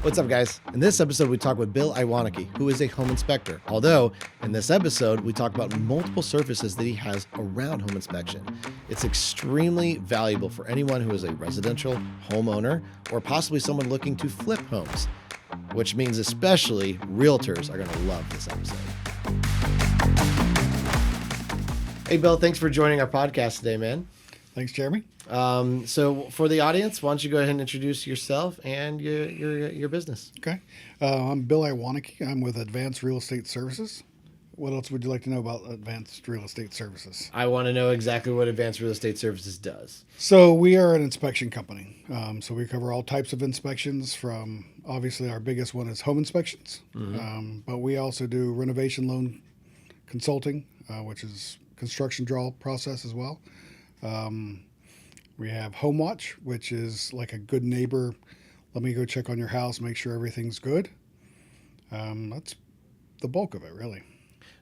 What's up, guys? In this episode, we talk with Bill Iwanicki, who is a home inspector. Although, in this episode, we talk about multiple services that he has around home inspection. It's extremely valuable for anyone who is a residential homeowner or possibly someone looking to flip homes, which means especially realtors are going to love this episode. Hey, Bill, thanks for joining our podcast today, man. Thanks, Jeremy. So for the audience, why don't you go ahead and introduce yourself and your business? Okay. I'm Bill Iwanicki. I'm with Advanced Real Estate Services. What else would you like to know about Advanced Real Estate Services? I want to know exactly what Advanced Real Estate Services does. So we are an inspection company. So we cover all types of inspections from, obviously, our biggest one is home inspections. But we also do renovation loan consulting, which is construction draw process as well. We have Home Watch, which is like a good neighbor. Let me go check on your house, make sure everything's good. That's the bulk of it, really.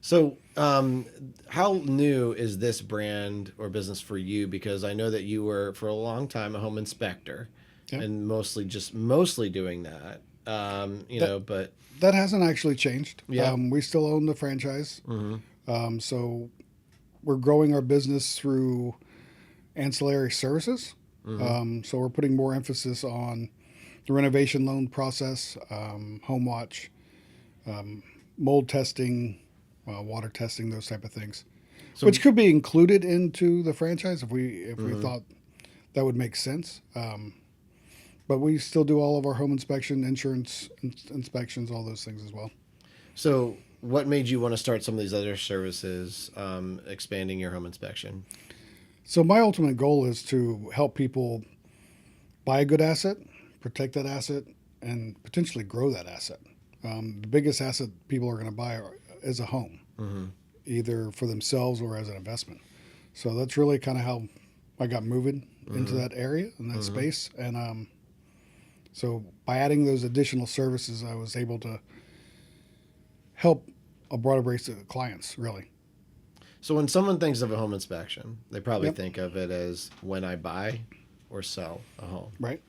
So how new is this brand or business for you? Because I know that you were for a long time a home inspector, Yep. and mostly doing that. But that hasn't actually changed. Yeah. We still own the franchise. So we're growing our business through ancillary services. So we're putting more emphasis on the renovation loan process, home watch, mold testing, water testing, those type of things, which could be included into the franchise if we thought that would make sense. But we still do all of our home inspection, insurance inspections, all those things as well. So what made you want to start some of these other services, expanding your home inspection? So my ultimate goal is to help people buy a good asset, protect that asset, and potentially grow that asset. The biggest asset people are going to buy is a home, either for themselves or as an investment. So that's really kind of how I got moving into that area and that space. And so by adding those additional services, I was able to help a broader base of clients, really. So when someone thinks of a home inspection, they probably think of it as when I buy or sell a home. Right.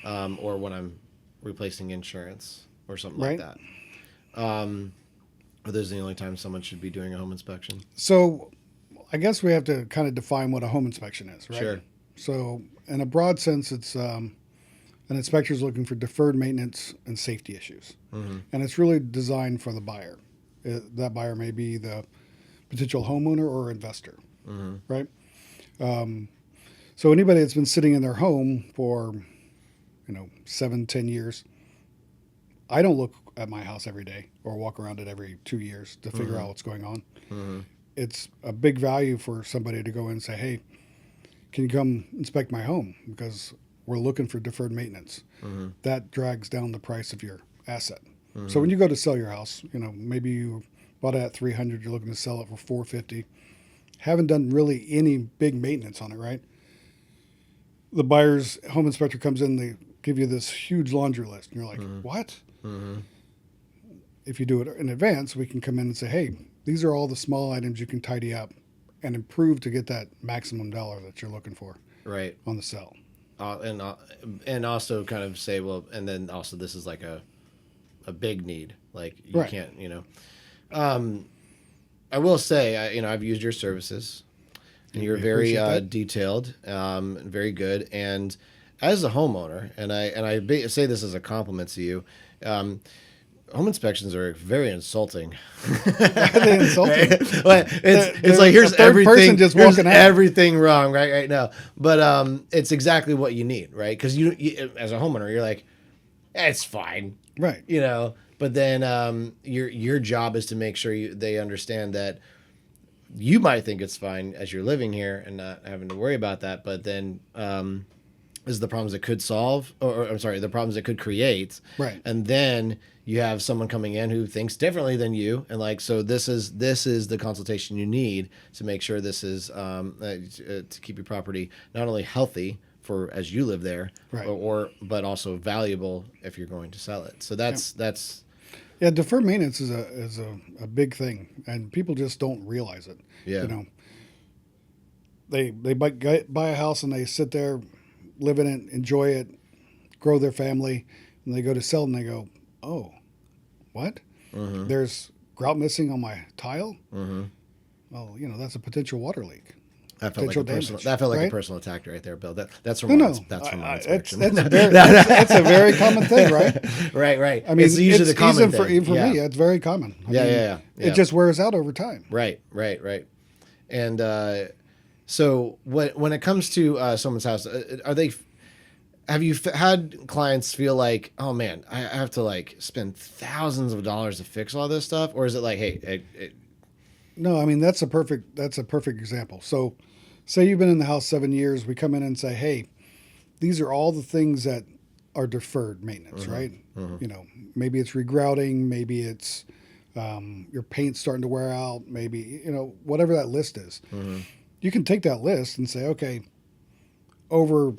Or when I'm replacing insurance or something like that. Are those the only time someone should be doing a home inspection? So I guess we have to kind of define what a home inspection is, right? Sure. So in a broad sense, it's an inspector is looking for deferred maintenance and safety issues. And it's really designed for the buyer. That buyer may be the potential homeowner or investor, right? So anybody that's been sitting in their home for, 7-10 years, I don't look at my house every day or walk around it every 2 years to figure out what's going on. It's a big value for somebody to go in and say, hey, can you come inspect my home? Because we're looking for deferred maintenance. That drags down the price of your asset. So when you go to sell your house, maybe you bought it at $300, you're looking to sell it for $450. Haven't done really any big maintenance on it, right? The buyer's home inspector comes in, they give you this huge laundry list, and you're like, what? If you do it in advance, we can come in and say, hey, these are all the small items you can tidy up and improve to get that maximum dollar that you're looking for, right, on the sell. And also kind of say, well, and then also this is like a big need, like you can't, I will say, I've used your services, and you're very detailed, very good. And as a homeowner, and I say this as a compliment to you, home inspections are very insulting. They insulting. Right? It's like here's everything, just here's walking out. everything wrong right now. But it's exactly what you need, right? Because you as a homeowner, you're like, it's fine, Right. But then your job is to make sure they understand that you might think it's fine as you're living here and not having to worry about that. But then is the problems it could solve, or I'm sorry, the problems it could create. Right. And then you have someone coming in who thinks differently than you, and so this is the consultation you need to make sure this is to keep your property not only healthy for as you live there, right, but also valuable if you're going to sell it. So that's yeah, deferred maintenance is a big thing, and people just don't realize it. Yeah. They buy a house and they sit there, live in it, enjoy it, grow their family, and they go to sell and they go, oh, what? There's grout missing on my tile. Well, that's a potential water leak. That felt like a personal attack right there, Bill. That's from that's from my inspection. That's a very common thing, right? Right. I mean, it's usually the common thing. Even for me, it's very common. I mean, it just wears out over time. Right. And so when it comes to someone's house, have you had clients feel like, oh man, I have to like spend thousands of dollars to fix all this stuff, or is it like, hey, no, I mean that's a perfect example. So, say you've been in the house 7 years, we come in and say, hey, these are all the things that are deferred maintenance, right? Maybe it's regrouting, maybe it's your paint's starting to wear out, maybe whatever that list is. You can take that list and say, okay, over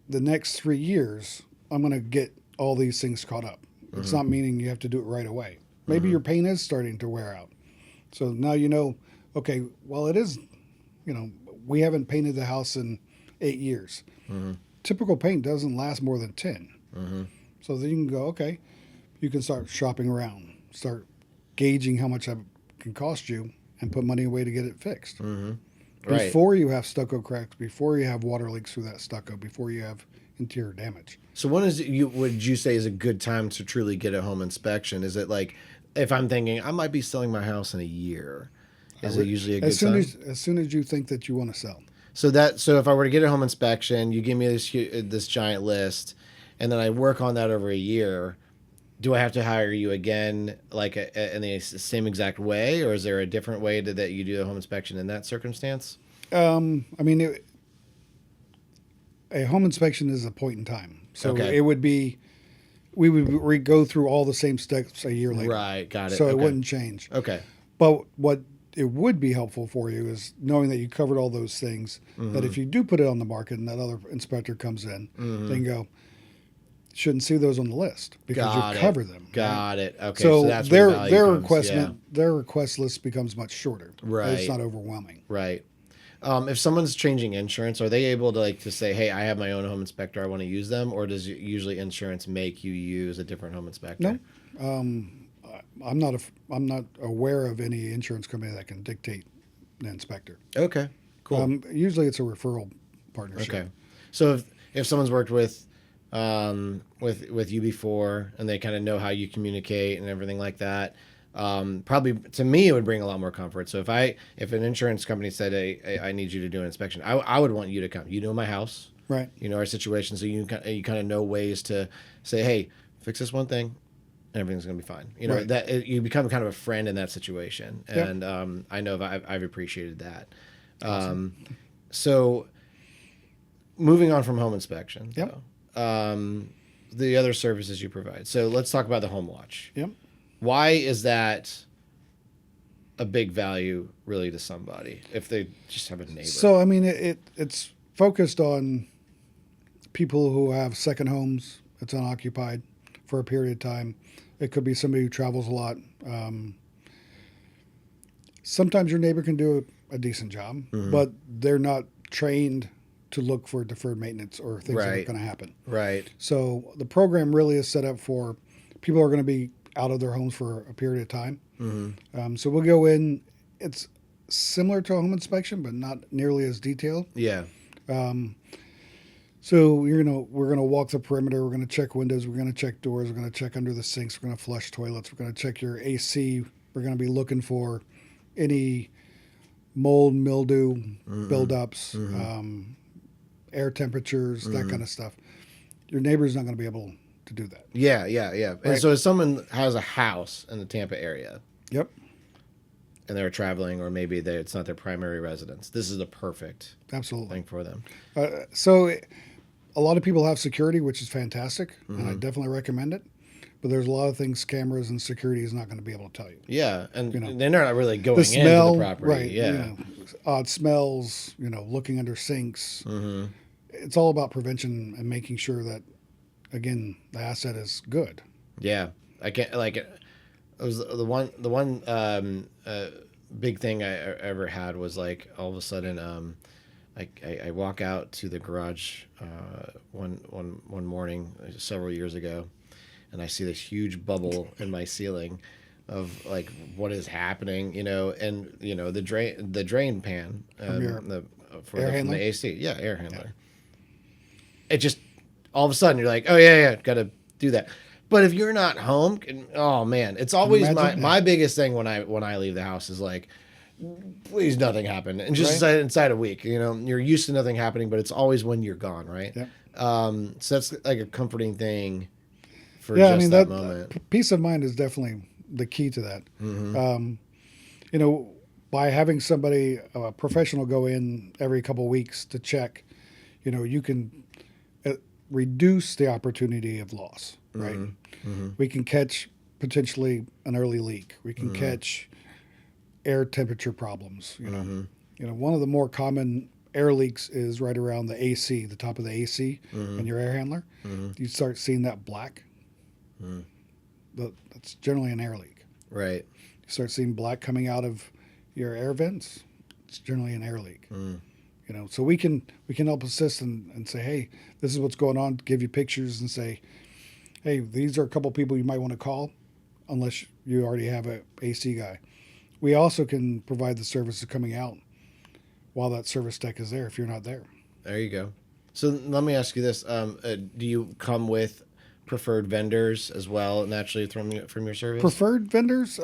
the next 3 years, I'm going to get all these things caught up. It's not meaning you have to do it right away. Maybe your paint is starting to wear out. So now okay, well, it is, we haven't painted the house in 8 years. Typical paint doesn't last more than 10. So then you can go, okay, you can start shopping around, start gauging how much that can cost you and put money away to get it fixed. Before you have stucco cracks, before you have water leaks through that stucco, before you have interior damage. So would you say is a good time to truly get a home inspection? Is it like, if I'm thinking I might be selling my house in a year, is it usually a good time? As soon as you think that you want to sell. So if I were to get a home inspection, you give me this giant list, and then I work on that over a year. Do I have to hire you again, like in the same exact way, or is there a different way that you do a home inspection in that circumstance? I mean, a home inspection is a point in time, so it would be. We would go through all the same steps a year later. Right, got it. So it wouldn't change. Okay. But what it would be helpful for you is knowing that you covered all those things, that if you do put it on the market and that other inspector comes in, they can go, shouldn't see those on the list because you cover them. Got it. Okay. So that's their where value comes. their request list becomes much shorter. Right. It's not overwhelming. Right. If someone's changing insurance, are they able to say, hey, I have my own home inspector, I want to use them? Or does usually insurance make you use a different home inspector? No. I'm not aware of any insurance company that can dictate an inspector. Okay, cool. Usually it's a referral partnership. Okay. So if someone's worked with you before and they kind of know how you communicate and everything like that, probably to me it would bring a lot more comfort. So if an insurance company said, hey, I need you to do an inspection, I would want you to come. You know my house, right? You know our situation, so you kind of know ways to say, hey, fix this one thing, and everything's gonna be fine. That you become kind of a friend in that situation, and I know I've appreciated that. Awesome. So moving on from home inspection, the other services you provide. So let's talk about the home watch. Yep. Why is that a big value really to somebody if they just have a neighbor? So, I mean, it's focused on people who have second homes. It's unoccupied for a period of time. It could be somebody who travels a lot. Sometimes your neighbor can do a decent job, but they're not trained to look for deferred maintenance or things that are going to happen. Right. So the program really is set up for people who are going to be out of their homes for a period of time. So we'll go in. It's similar to a home inspection, but not nearly as detailed. Yeah. So we're gonna walk the perimeter. We're gonna check windows. We're gonna check doors. We're gonna check under the sinks. We're gonna flush toilets. We're gonna check your AC. We're gonna be looking for any mold, mildew, buildups, air temperatures, that kind of stuff. Your neighbor's not gonna be able to do that. Yeah. Right. And so if someone has a house in the Tampa area, Yep. and they're traveling, or maybe it's not their primary residence, this is the perfect Absolutely thing for them. So a lot of people have security, which is fantastic, and I definitely recommend it. But there's a lot of things cameras and security is not going to be able to tell you. Yeah, and they're not really going the smell, into the property. Right? Yeah, Odd smells. Looking under sinks. It's all about prevention and making sure that, again, the asset is good. Yeah, I can't it was the one big thing I ever had was like all of a sudden I walk out to the garage one morning several years ago, and I see this huge bubble in my ceiling of like what is happening, and the drain pan air from handler? the AC, air handler. It just all of a sudden you're like, oh yeah, got to do that. But if you're not home, oh man, it's always my biggest thing when I leave the house is like, please nothing happen, and just inside a week, you're used to nothing happening, but it's always when you're gone, right? Yep. So that's like a comforting thing for that moment. Peace of mind is definitely the key to that. By having somebody, a professional, go in every couple of weeks to check, you can reduce the opportunity of loss, right? We can catch potentially an early leak. We can catch air temperature problems. One of the more common air leaks is right around the AC, the top of the AC, and your air handler. You start seeing that black. That's generally an air leak. Right. You start seeing black coming out of your air vents. It's generally an air leak. So we can help assist and say, hey, this is what's going on. Give you pictures and say, hey, these are a couple people you might want to call, unless you already have an AC guy. We also can provide the service of coming out while that service tech is there if you're not there. There you go. So let me ask you this: do you come with preferred vendors as well, naturally from your service? Preferred vendors,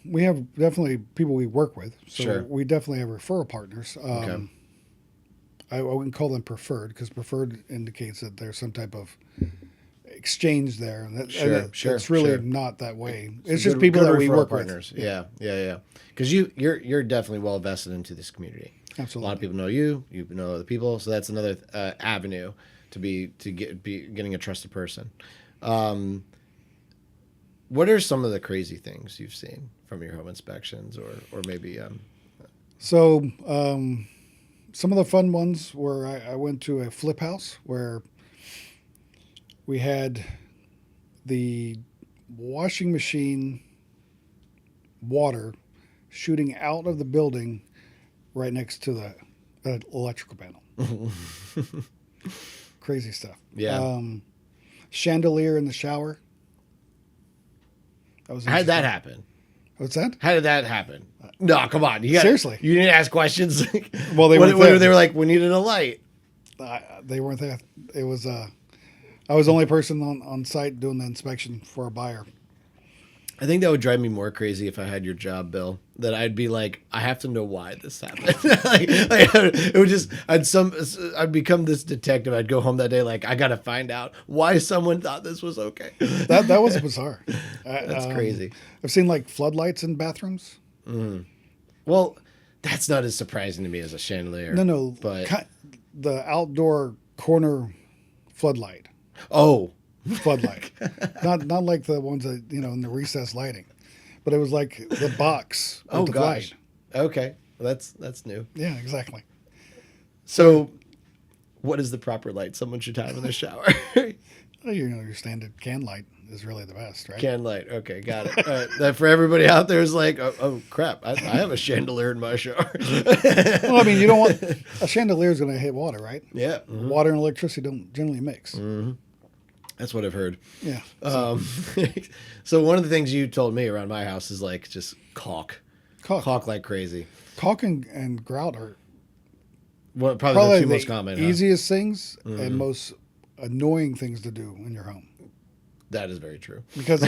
we have definitely people we work with. So sure. We definitely have referral partners. Okay. I wouldn't call them preferred because preferred indicates that there's some type of exchange there. Sure. It's really not that way. It's just people that we work partners. with. Yeah. Because you're definitely well vested into this community. Absolutely. A lot of people know you know other people, so that's another avenue to be getting a trusted person. What are some of the crazy things you've seen from your home inspections, or maybe? So some of the fun ones were I went to a flip house where we had the washing machine water shooting out of the building right next to the electrical panel. Crazy stuff. Yeah. Chandelier in the shower. How did that happen? What's that? How did that happen? No, come on. Seriously. You didn't ask questions? Well, they weren't there. They were like, we needed a light. They weren't there. It was I was the only person on site doing the inspection for a buyer. I think that would drive me more crazy if I had your job, Bill. That I'd be like, I have to know why this happened. It would just, I'd become this detective. I'd go home that day like, I got to find out why someone thought this was okay. That was bizarre. That's crazy. I've seen like floodlights in bathrooms. Well, that's not as surprising to me as a chandelier. No, but the outdoor corner floodlight. Oh. Floodlight, not like the ones that in the recessed lighting, but it was like the box. Oh the gosh. Light. Okay, well, that's new. Yeah, exactly. So, what is the proper light someone should have in their shower? Well, your standard can light is really the best, right? Can light. Okay, got it. All right. That for everybody out there is like, oh crap! I have a chandelier in my shower. Well, I mean, you don't want a chandelier is going to hit water, right? Yeah. Mm-hmm. Water and electricity don't generally mix. Mm-hmm. That's what I've heard. Yeah. So one of the things you told me around my house is like just caulk like crazy. Caulk and grout are probably the two most common. Easiest things and most annoying things to do in your home. That is very true. Because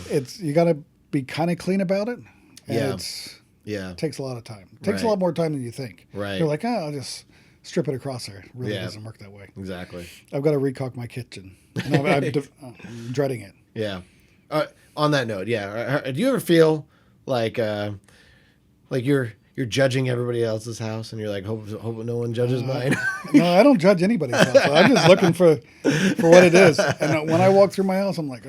it's you got to be kind of clean about it. And it takes a lot of time. It takes a lot more time than you think. Right. You're like, I'll just strip it across there. It really doesn't work that way. Exactly. I've got to recaulk my kitchen. And I'm dreading it. Yeah. On that note, do you ever feel like you're judging everybody else's house and you're like, hope no one judges mine? No, I don't judge anybody's house. I'm just looking for what it is. And when I walk through my house, I'm like,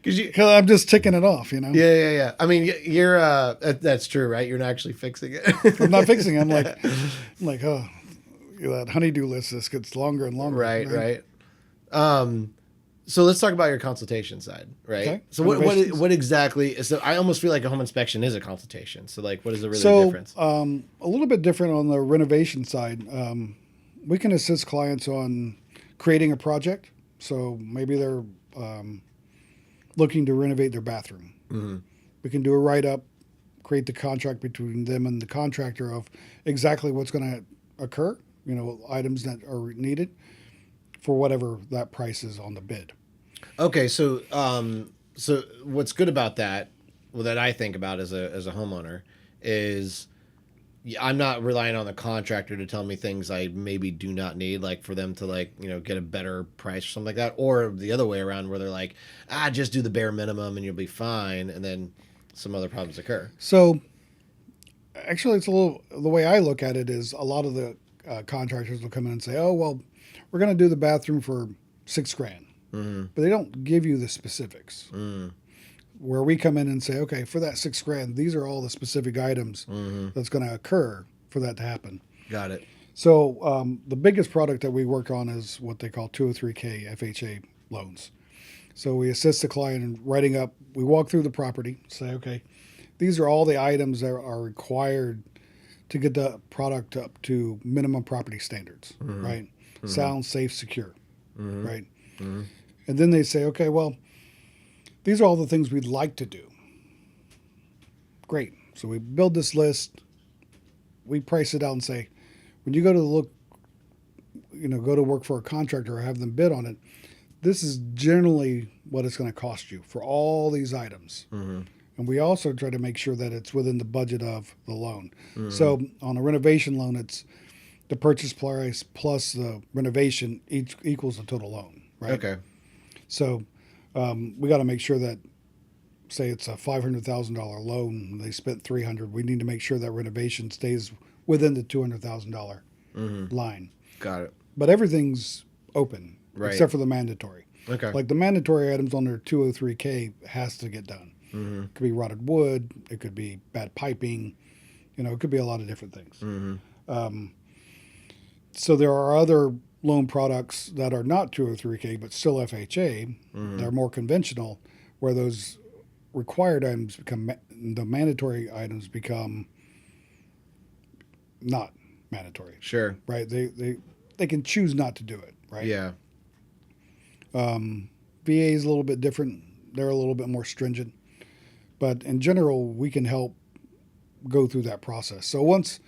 because I'm just ticking it off, Yeah. I mean, you're that's true, right? You're not actually fixing it. I'm not fixing it. I'm like, that honeydew list just gets longer and longer. Right. So let's talk about your consultation side, right? Okay. So what exactly? So I almost feel like a home inspection is a consultation. So like, what is the difference? A little bit different on the renovation side. We can assist clients on creating a project. So maybe they're looking to renovate their bathroom. Mm-hmm. We can do a write-up, create the contract between them and the contractor of exactly what's going to occur, items that are needed for whatever that price is on the bid. Okay, so what's good about that, well, that I think about as a homeowner, is I'm not relying on the contractor to tell me things I maybe do not need, like for them to get a better price or something like that, or the other way around where they're like, just do the bare minimum and you'll be fine, and then some other problems occur. So actually, it's a little, the way I look at it is a lot of the contractors will come in and say, oh, well, we're going to do the bathroom for $6,000. Mm-hmm. But they don't give you the specifics. Mm. Where we come in and say, okay, for that $6,000, these are all the specific items that's going to occur for that to happen. Got it. So the biggest product that we work on is what they call 203K FHA loans. So we assist the client in writing up, we walk through the property, say, okay, these are all the items that are required to get the product up to minimum property standards, right? Mm-hmm. Sound, safe, secure, right? Mm-hmm. And then they say, okay, well, these are all the things we'd like to do. Great. So we build this list. We price it out and say, when you go to go to work for a contractor or have them bid on it, this is generally what it's going to cost you for all these items. Mm-hmm. And we also try to make sure that it's within the budget of the loan. Mm-hmm. So on a renovation loan, it's the purchase price plus the renovation each equals the total loan, right? Okay. So we got to make sure that, say it's a $500,000 loan, they spent $300,000. We need to make sure that renovation stays within the $200,000 line. Got it. But everything's open, right, except for the mandatory. Okay. Like the mandatory items under 203K has to get done. Mm-hmm. It could be rotted wood. It could be bad piping. It could be a lot of different things. Mm-hmm. So there are other loan products that are not 203K but still FHA. Mm-hmm. They're more conventional, where those required items become the mandatory items become not mandatory. Sure. Right. They can choose not to do it. Right. Yeah. VA is a little bit different. They're a little bit more stringent, but in general, we can help go through that process. So once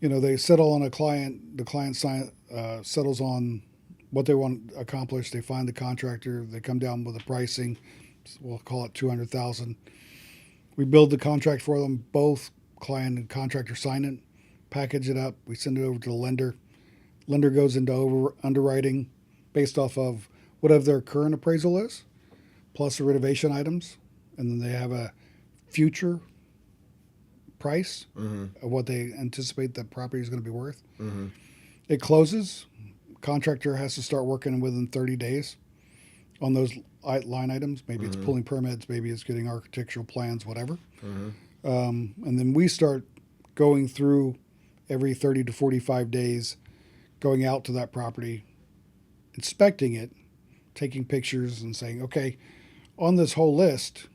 they settle on a client, the client settles on what they want accomplished. They find the contractor. They come down with a pricing. We'll call it $200,000. We build the contract for them. Both client and contractor sign it, package it up. We send it over to the lender. Lender goes into underwriting based off of whatever their current appraisal is, plus the renovation items, and then they have a future price of what they anticipate the property is going to be worth. Mm-hmm. It closes. Contractor has to start working within 30 days on those line items. Maybe it's pulling permits, maybe it's getting architectural plans, whatever. Mm-hmm. And then we start going through every 30 to 45 days, going out to that property, inspecting it, taking pictures and saying, okay, on this whole list,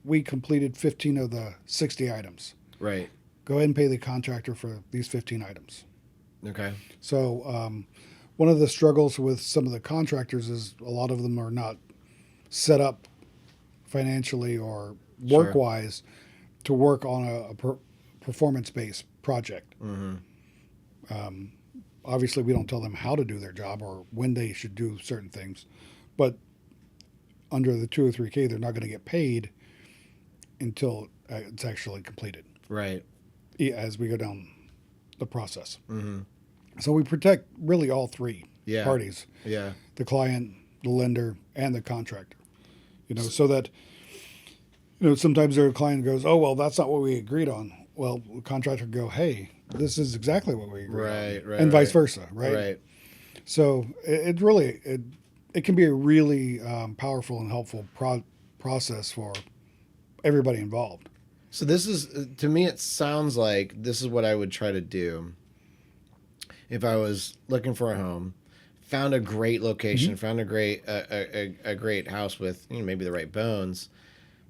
we completed 15 of the 60 items. Right. Go ahead and pay the contractor for these 15 items. Okay. So one of the struggles with some of the contractors is a lot of them are not set up financially or work-wise to work on a performance-based project. Mm-hmm. Obviously, we don't tell them how to do their job or when they should do certain things, but under the 203K, they're not going to get paid until it's actually completed. Right. As we go down the process. Mm-hmm. So we protect really all three parties. Yeah. The client, the lender, and the contractor. So that, sometimes their client goes, oh, well, that's not what we agreed on. Well, the contractor go, hey, this is exactly what we agreed on. Right. And vice versa, right? Right. So it really can be a really powerful and helpful process for everybody involved. So this is, to me, it sounds like this is what I would try to do if I was looking for a home, found a great location, found a great house with maybe the right bones,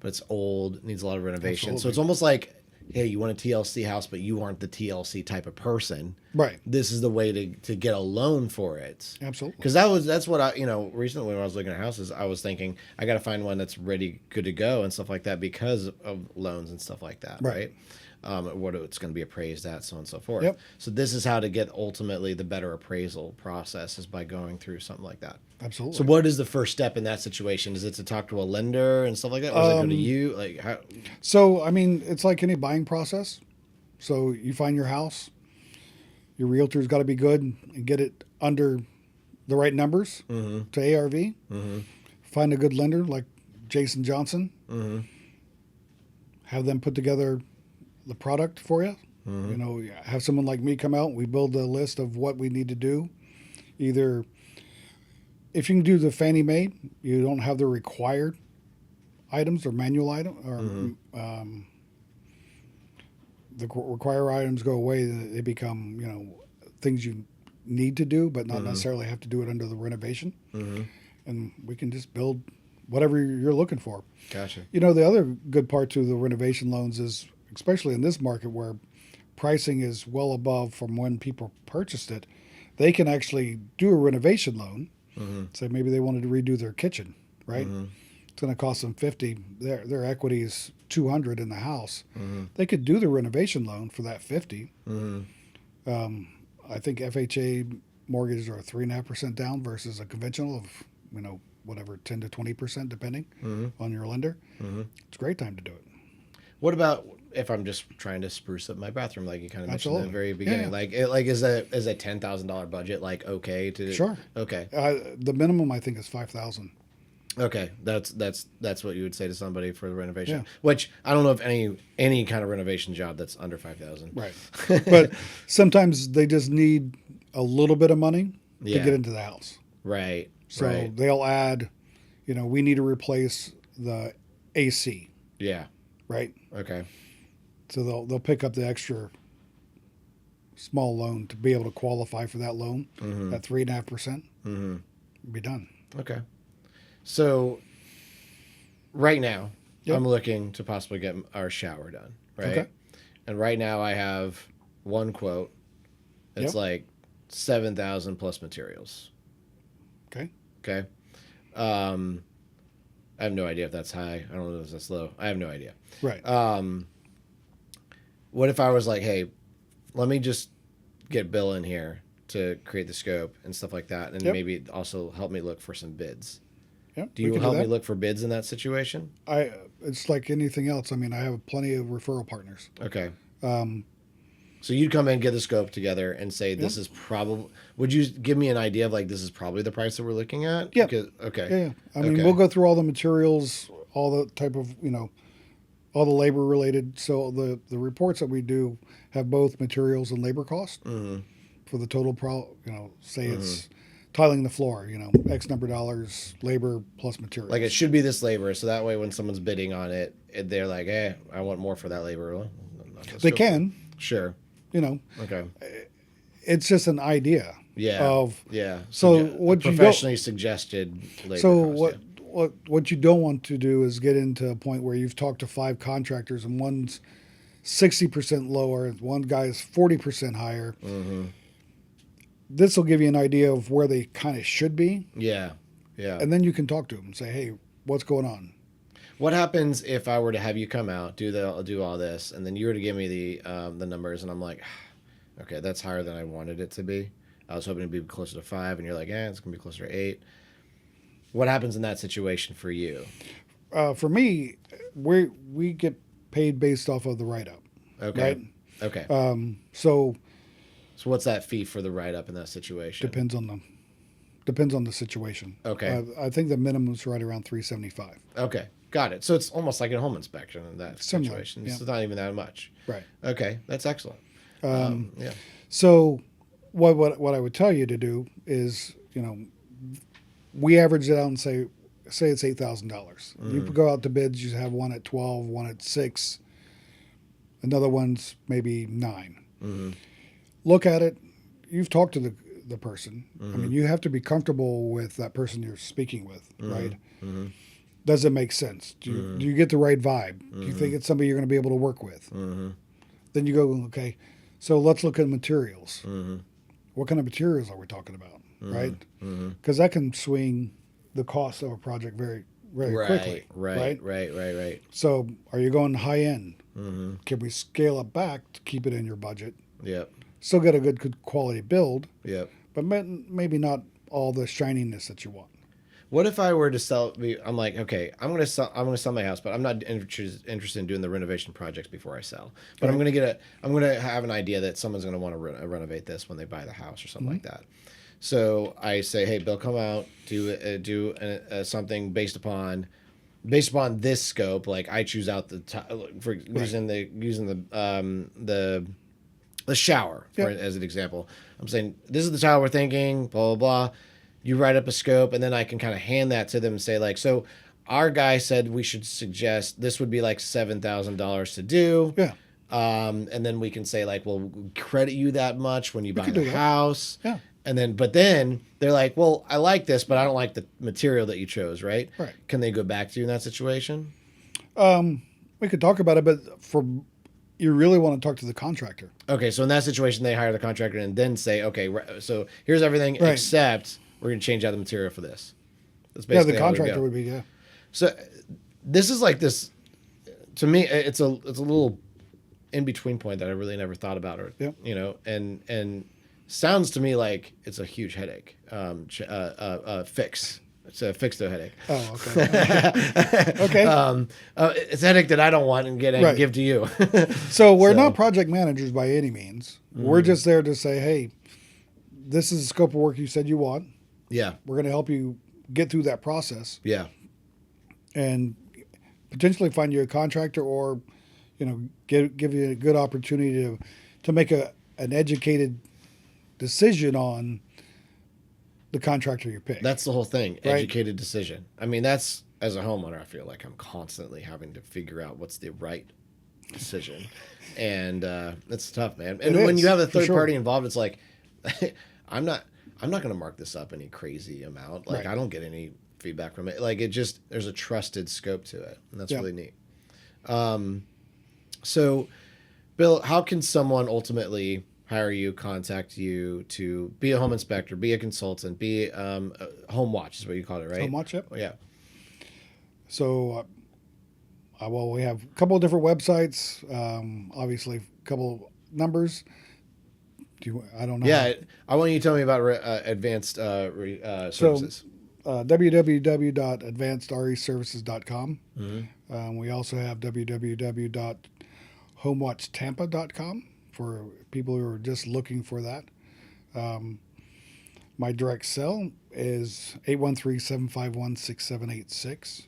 but it's old, needs a lot of renovation. Absolutely. So it's almost like hey, you want a TLC house, but you aren't the TLC type of person. Right. This is the way to get a loan for it. Absolutely. Because that's what I, recently when I was looking at houses, I was thinking I got to find one that's ready, good to go and stuff like that because of loans and stuff like that. Right. What it's going to be appraised at, so on and so forth. Yep. So this is how to get ultimately the better appraisal process is by going through something like that. Absolutely. So what is the first step in that situation? Is it to talk to a lender and stuff like that? Or does it go to you? Like how? So, I mean, it's like any buying process. So you find your house, your realtor's got to be good and get it under the right numbers to ARV. Find a good lender like Jason Johnson. Have them put together the product for you. Have someone like me come out. We build a list of what we need to do. Either if you can do the Fannie Mae, you don't have the required items or manual item or the required items go away. They become things you need to do, but not necessarily have to do it under the renovation. And we can just build whatever you're looking for. Gotcha. The other good part to the renovation loans is, especially in this market where pricing is well above from when people purchased it, they can actually do a renovation loan. Say maybe they wanted to redo their kitchen, right? It's going to cost them $50. Their equity is $200 in the house. They could do the renovation loan for that $50. I think FHA mortgages are 3.5% down versus a conventional of whatever 10 to 20% depending on your lender. It's a great time to do it. What about if I'm just trying to spruce up my bathroom, like you kind of mentioned at the very beginning? Yeah. Like is a $10,000 budget like okay to? Sure. Okay. The minimum I think is $5,000. Okay, that's what you would say to somebody for the renovation. Yeah. Which I don't know if any kind of renovation job that's under 5,000. Right. But sometimes they just need a little bit of money to get into the house. Right. So they'll add, we need to replace the AC. Yeah. Right. Okay. So they'll pick up the extra small loan to be able to qualify for that loan at 3.5%. Be done. Okay. So right now Yep. I'm looking to possibly get our shower done. Right. Okay. And right now I have one quote. It's like 7,000 plus materials. Okay. Okay. I have no idea if that's high. I don't know if that's low. I have no idea. Right. What if I was like, hey, let me just get Bill in here to create the scope and stuff like that, and maybe also help me look for some bids. Yep. Do you help me look for bids in that situation? It's like anything else. I mean, I have plenty of referral partners. Okay. So you'd come in, get the scope together, and say this is probably. Would you give me an idea of like this is probably the price that we're looking at? Yeah. Okay. Yeah. I mean, we'll go through all the materials, all the type of all the labor related. So the reports that we do have both materials and labor cost for the total. Say it's tiling the floor. X number of dollars labor plus materials. Like it should be this labor, so that way when someone's bidding on it, they're like, "Hey, I want more for that labor." Well, they can. Sure. Okay. It's just an idea. Yeah. So what professionally suggested labor cost, what you don't want to do is get into a point where you've talked to 5 contractors and one's 60% lower, one guy's 40% higher. This will give you an idea of where they kind of should be. Yeah. And then you can talk to them and say, "Hey, what's going on?" What happens if I were to have you come out, do all this, and then you were to give me the numbers, and I'm like, okay, that's higher than I wanted it to be. I was hoping to be closer to 5, and you're like, it's gonna be closer to 8. What happens in that situation for you? For me, we get paid based off of the write-up. Okay. Right? Okay. So what's that fee for the write-up in that situation? Depends on the situation. Okay. I think the minimum's right around $375. Okay. Got it. So it's almost like a home inspection in that Similar, situation. It's not even that much. Right. Okay. That's excellent. So what I would tell you to do is, we average it out and say it's $8,000. You go out to bids, you have one at 12, one at 6, another one's maybe 9. Look at it. You've talked to the person. I mean, you have to be comfortable with that person you're speaking with, right? Does it make sense? Do you get the right vibe? Do you think it's somebody you're going to be able to work with? Then you go, okay, so let's look at materials. What kind of materials are we talking about, right? Because that can swing the cost of a project very, very quickly. Right. So are you going high end? Can we scale it back to keep it in your budget? Yep. Still get a good quality build, Yep. but maybe not all the shininess that you want. What if I were to sell? I'm like, okay, I'm gonna sell my house, but I'm not interested in doing the renovation projects before I sell. But I'm gonna have an idea that someone's gonna want to renovate this when they buy the house or something like that. So I say, hey, Bill, come out, do something based upon this scope. Like I choose out using the shower as an example. I'm saying this is the tile we're thinking, blah blah blah. You write up a scope, and then I can kind of hand that to them and say, like, so our guy said we should suggest this would be like $7,000 to do. Yeah. And then we can say, like, well, we'll credit you that much when you buy the house. Yeah. And but then they're like, well, I like this, but I don't like the material that you chose, right? Right. Can they go back to you in that situation? We could talk about it, but you really want to talk to the contractor. Okay, so in that situation, they hire the contractor and then say, okay, so here's everything except we're going to change out the material for this. That's basically the contractor would be, So this is like this, to me, it's a little in-between point that I really never thought about, and sounds to me like it's a huge headache. Fix. It's a fix to a headache. Oh, okay. Okay. It's a headache that I don't want and give to you. So we're not project managers by any means. We're just there to say, hey, this is the scope of work you said you want. Yeah. We're going to help you get through that process. Yeah. And potentially find you a contractor, or, give you a good opportunity to make an educated decision on the contractor you pick. That's the whole thing. Right? Educated decision. I mean, that's, as a homeowner, I feel like I'm constantly having to figure out what's the right decision. And it's tough, man. And when you have a third party involved, it's like, I'm not going to mark this up any crazy amount. Like, I don't get any feedback from it. Like, there's a trusted scope to it. And that's really neat. So, Bill, how can someone ultimately hire you, contact you to be a home inspector, be a consultant, be home watch is what you call it, right? Home watch, yep. Yeah. So, we have a couple of different websites. Obviously, a couple numbers. I don't know. Yeah, I want you to tell me about advanced services. www.advancedreservices.com. We also have www.homewatchtampa.com for people who are just looking for that. My direct cell is 813-751-6786.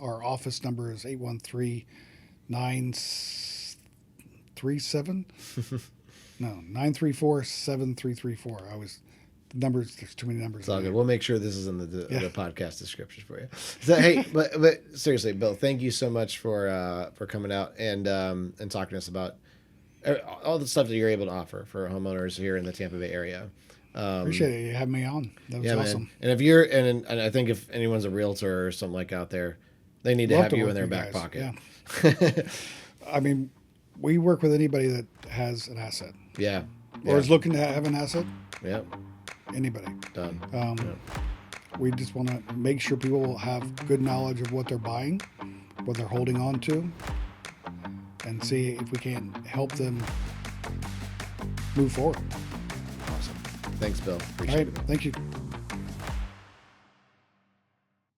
Our office number is 813-937. No, 934-7334. There's too many numbers. It's all good. We'll make sure this is in the podcast description for you. So, hey, but seriously, Bill, thank you so much for coming out and talking to us about all the stuff that you're able to offer for homeowners here in the Tampa Bay area. Appreciate it. You having me on. That was awesome. Man. And if you're, and I think if anyone's a realtor or something like out there, they need to have you in their back pocket. Yeah. I mean, we work with anybody that has an asset. Yeah. Or is looking to have an asset. Yeah. Anybody. Done. We just want to make sure people have good knowledge of what they're buying, what they're holding on to, and see if we can help them move forward. Awesome. Thanks, Bill. Appreciate it. Thank you.